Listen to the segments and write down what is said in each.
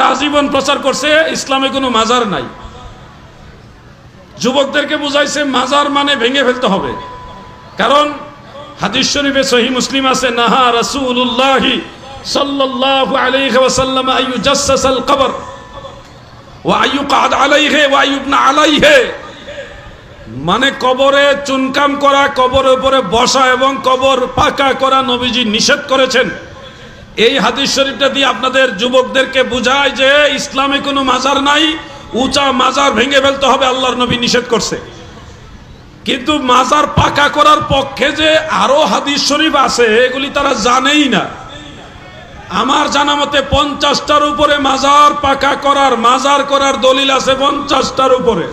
আজীবন প্রচার করছে ইসলামে কোনো মাজার নাই। যুবকদেরকে বুঝাইছে মাজার মানে ভেঙে ফেলতে হবে, কারণ হাদিস শরীফে সহিহ মুসলিম আছে, নাহা রাসূলুল্লাহ সাল্লাল্লাহু আলাইহি ওয়াসাল্লাম আইয়ুজাসসাসাল কবর ওয়া আইয়ুকআদ আলাইহি ওয়া আইয়ুবনা আলাইহি, মানে কবরে চুনকাম করা, কবরের উপরে বসা এবং কবর পাকা করা নবীজি নিষেধ করেছেন। এই হাদিস শরীফটা দিয়ে আপনাদের যুবকদেরকে বুঝায় যে ইসলামে কোনো মাজার নাই, উঁচা মাজার ভেঙে ফেলতে হবে, আল্লাহর নবী নিষেধ করছে। কিন্তু মাজার পাকা করার পক্ষে যে আরো হাদিস শরীফ আছে এগুলি তারা জানেই না। আমার জানা মতে 50টার উপরে মাজার পাকা করার, মাজার করার দলিল আছে 50টার উপরে।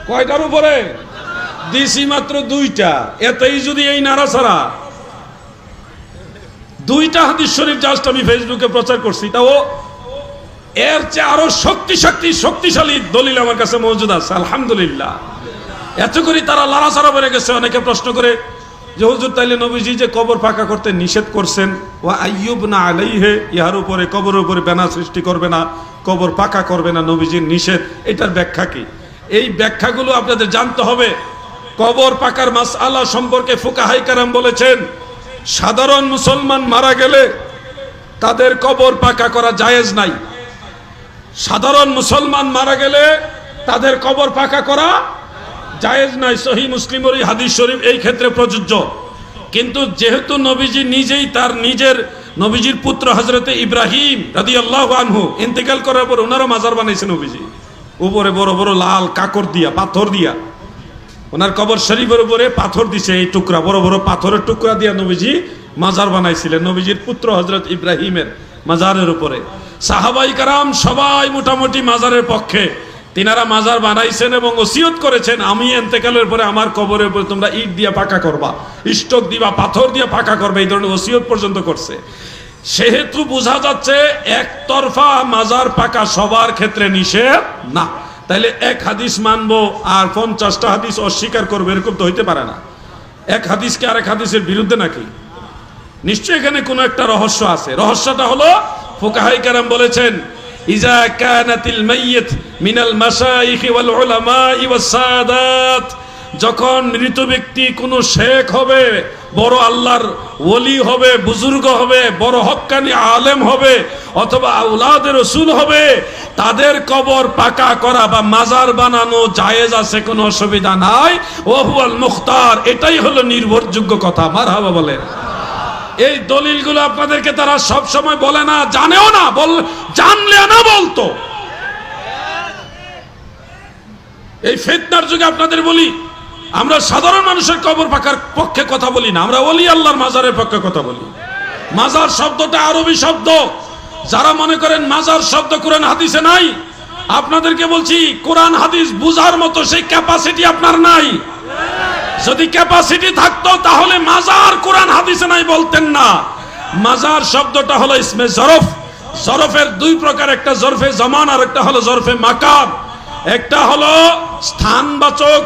কয়টার উপরে? দিছি মাত্র 2টা। এতেই যদি এই নাড়াছাড়া, 2টা হাদিস শরীফ জাস্ট আমি ফেসবুকে প্রচার করছি, তাও এর চেয়ে আরো শক্তিশালী দলিল আমার কাছে মজুদ আছে, আলহামদুলিল্লাহ। এত করে তারা লড়াচড়া বেড়ে গেছে। অনেকে প্রশ্ন করে যে হুজুর তাইলে নবীজি যে কবর পাকা করতে নিষেধ করছেন, ওয়া আইয়ুবনা আলাইহি, ইহার উপরে কবরের উপরে বেনা সৃষ্টি করবে না, কবর পাকা করবে না, নবীজির নিষেধ, এটার ব্যাখ্যা কি? এই ব্যাখ্যাগুলো আপনাদের জানতে হবে। কবর পাকার মাসআলা সম্পর্কে ফুকাহায়ে কেরাম বলেছেন, সাধারণ মুসলমান মারা গেলে তাদের কবর পাকা করা জায়েজ নাই। সাধারণ মুসলমান মারা গেলে তাদের কবর পাকা করা জায়েজ নাই। সহিহ মুসলিমের এই হাদিস শরীফ এই ক্ষেত্রে প্রযোজ্য। কিন্তু যেহেতু নবীজি নিজেই তার নিজের নবীজির পুত্র হযরতে ইব্রাহিম রাদিয়াল্লাহু আনহু ইন্তেকাল করার পর ওনারও মাজার বানাইছেন নবীজি, উপরে বড় বড় লাল কাকড় দিয়া, পাথর দিয়া, ওনার কবর শরীফের উপরে পাথর দিছে, এই টুকরা বড় বড় পাথরের টুকরা দিয়া নবীজি মাজার বানাইছিলেন, নবীজির পুত্র হযরত ইব্রাহিমের মাজারের উপরে। সাহাবাই কারাম সবাই মোটামুটি মাজারের পক্ষে, তিনারা মাজার বানাইছেন এবং ওসিয়ত করেছেন, আমি ইন্তেকালের পরে আমার কবরের উপরে তোমরা ইট দিয়া পাকা করবা, স্টোক দিবা, পাথর দিয়া পাকা করবে, এই ধরনের ওসিয়ত পর্যন্ত করছে। সেহেতু বোঝা যাচ্ছে একতরফা মাজার পাকা সবার ক্ষেত্রে নিষেধ না। তাইলে এক হাদিস মানবো আর 50টা হাদিস অস্বীকার করবো, এরকম তো হইতে পারে না। এক হাদিসকে আরেক হাদিসের বিরুদ্ধে নাকি? নিশ্চয় এখানে কোনো একটা রহস্য আছে। রহস্যটা হলো ফুকাহায়ে কেরাম বলেছেন, ইজা কানাতিল মাইয়িত মিনাল মাশাইখ ওয়াল উলামা ওয়াস সাদাত, যখন মৃত ব্যক্তি কোনো শেখ হবে, বড় আল্লাহর ওলি হবে, বুজুর্গ হবে, বড় হক্কানি আলেম হবে, অথবা আওলাদে রাসূল হবে, তাদের কবর পাকা করা বা মাজার বানানো জায়েজ আছে, কোনো অসুবিধা নাই। ওয়াহুয়াল মুখতার, এটাই হলো নির্ভরযোগ্য কথা। মারহাবা বলেন। এই দলিলগুলো আপনাদেরকে তারা সব সময় বলে না, জানেও না, জানলে না বলতো। এই ফিতনার যুগে আপনাদের বলি, আমরা সাধারণ মানুষের কবর পাকার পক্ষে কথা বলি না, আমরা ওলি আল্লাহর মাজারের পক্ষে কথা বলি। মাজার শব্দটা আরবি শব্দ। যারা মনে করেন মাজার শব্দ কোরআন হাদিসে নাই, আপনাদেরকে বলছি কোরআন হাদিস বুঝার মতো সেই ক্যাপাসিটি আপনার নাই। যদি ক্যাপাসিটি থাকতো তাহলে মাজার কোরআন হাদিসে নাই বলতেন না। মাজার শব্দটা হলো ইসমে জরফ। জরফের 2 প্রকার, একটা জরফে জামান আর একটা হলো জরফে মাকান। একটা হলো স্থানবাচক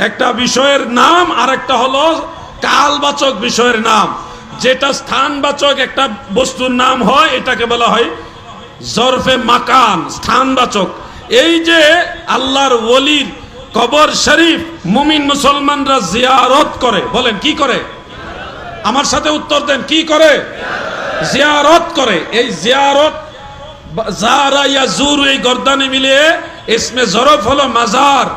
একটা বিষয়ের নাম, আর একটা হলো কালবাচক বিষয়ের নাম। যেটা স্থানবাচক একটা বস্তুর নাম হয় এটাকে বলা হয় জরফে মাকান, স্থানবাচক। এই যে আল্লাহর ওলির কবর শরীফ মুমিন মুসলমানরা জিয়ারত করে, বলেন কি করে? আমার সাথে উত্তর দেন, কি করে? জিয়ারত করে। এই জিয়ারত, জারা ইয়াজুরু, এই গর্দানে মিলিয়ে ইসমে জরফ হলো মাজার।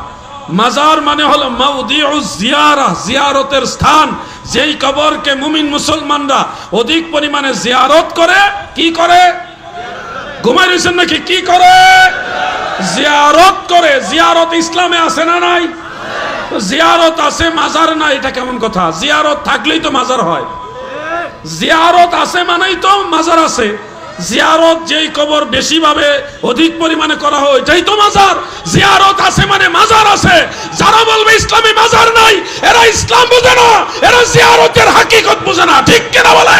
মাজার মানে হলো মাউদিউজ জিয়ারা, জিয়ারতের স্থান। যেই কবরকে মুমিন মুসলমানরা অধিক পরিমাণে জিয়ারত করে, কি করে? ঘুমাই রয়েছেন নাকি? কি করে? জিয়ারত করে। জিয়ারত ইসলামে আছে না নাই? জিয়ারত আছে, মাজার নাই, এটা কেমন কথা? জিয়ারত থাকলেই তো মাজার হয়। জিয়ারত আছে মানেই তো মাজার আছে। জিয়ারত যেই কবর বেশি ভাবে অধিক পরিমাণে করা হয় এটাই তো মাজার। জিয়ারত আছে মানে মাজার আছে। যারা বলবে ইসলামে মাজার নাই, এরা ইসলাম বোঝে না, এরা জিয়ারতের হাকিকত বোঝে না। ঠিক কিনা বলে?